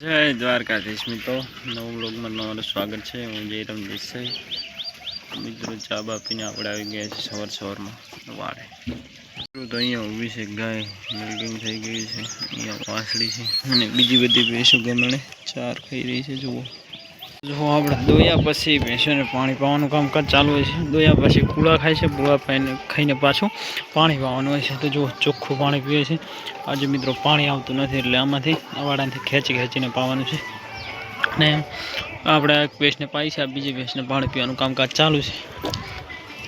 જય દ્વારકાધીશ મિત્રો, નવું બ્લોગમાં તમારું સ્વાગત છે। હું જયરામ દેસાઈ। મિત્રો ચા બા પીને આપણે આવી ગયા છે સવારમાં વાડે। તો અહીંયા ઊભી છે ગાય, મિલ્કિંગ થઈ ગઈ છે। અહીંયા વાસળી છે અને બીજી બધી ભેંસો ગમણે ચાર ખાઈ રહી છે। જુઓ આપણે દોયા પછી ભેંસોને પાણી પાવાનું કામકાજ ચાલુ હોય છે। દોયા પછી પૂળા ખાય છે, પૂળા ખાઈને પાછું પાણી પાવાનું હોય છે। તો જુઓ ચોખ્ખું પાણી પીએ છે। આજે મિત્રો પાણી આવતું નથી એટલે આમાંથી વાડાથી ખેંચીને પાવાનું છે। અને આપણે એક ભેંસને પાઈ છે, આ બીજી ભેંસને પાણી પીવાનું કામકાજ ચાલુ છે।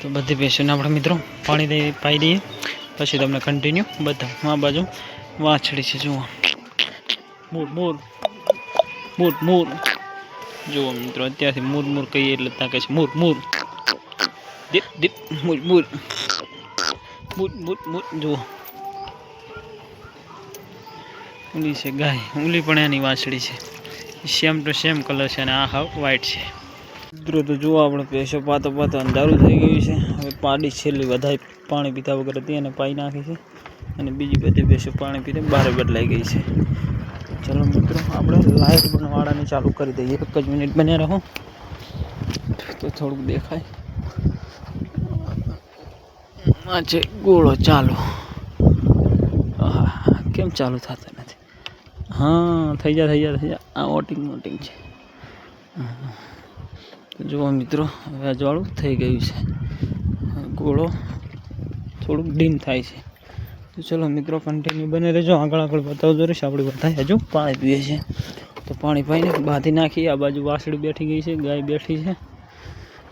તો બધી ભેંસોને આપણે મિત્રો પાણી પાઈ દઈએ, પછી તમને કન્ટિન્યુ બધા આ બાજુ વાછડી છે। જુઓ મૂર મૂર મૂર જુઓ મિત્રો, અત્યારથી મૂર કહીએ એટલે તાકે છે મૂર દીપ દીપ મૂર જુઓ ઉલી છે ગાય, ઉલી પણ એની વાછડી છે। સેમ ટુ સેમ કલર છે અને આ હાવ વ્હાઈટ છે। મિત્રો તો જુઓ આપણે ભેંસો પાતો અંધારું થઈ ગયું છે। હવે પાડી છેલ્લી વધારે પાણી પીતા વગર હતી અને પાઈ નાખી છે, અને બીજી બધી ભેંસો પાણી પીને બહાર બદલાઈ ગઈ છે। ચલો મિત્રો, આપણે લાઇટ પણ વાળાની ચાલુ કરી દઈએ। એક જ મિનિટ બન્યા રહો તો થોડુંક દેખાય। આ છે ગોળો ચાલુ। કેમ ચાલુ થતા નથી? हाँ થઈ જા આ વોટિંગ છે। તો જુઓ મિત્રો, હવે અજવાળું થઈ ગયું છે, ગોળો થોડુંક ડીમ થાય છે। તો ચલો મિત્રો કન્ટિન્યુ બને રહેજો, આગળ બતાવતો રહીશ। આપણે બધા હજુ પાણી પીએ છીએ, તો પાણી પાઈને બાંધી નાખીએ। આ બાજુ વાસળી બેઠી ગઈ છે, ગાય બેઠી છે,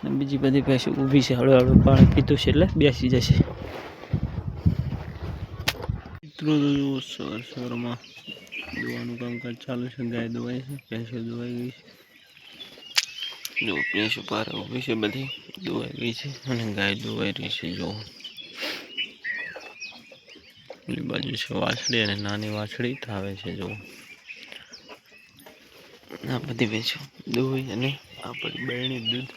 અને બીજી બધી ભેંસો ઊભી છે। હળવે પાણી પીતું છે એટલે બેસી જશે। મિત્રો સવારમાં દોવાનું કામકાજ ચાલુ છે। ગાય દોવાય છે, ભેંસો દોવાઈ ગઈ છે। જો ભેંસો પાર ઊભી છે, બધી દોવાઈ ગઈ છે અને ગાય દોવાઈ રહી છે। જો પેલી બાજુ છે વાછડી અને નાની વાછડી ધાવે છે। જો આ બધી ભેંસો દોવાઈ અને આપણી બહેણી દૂધ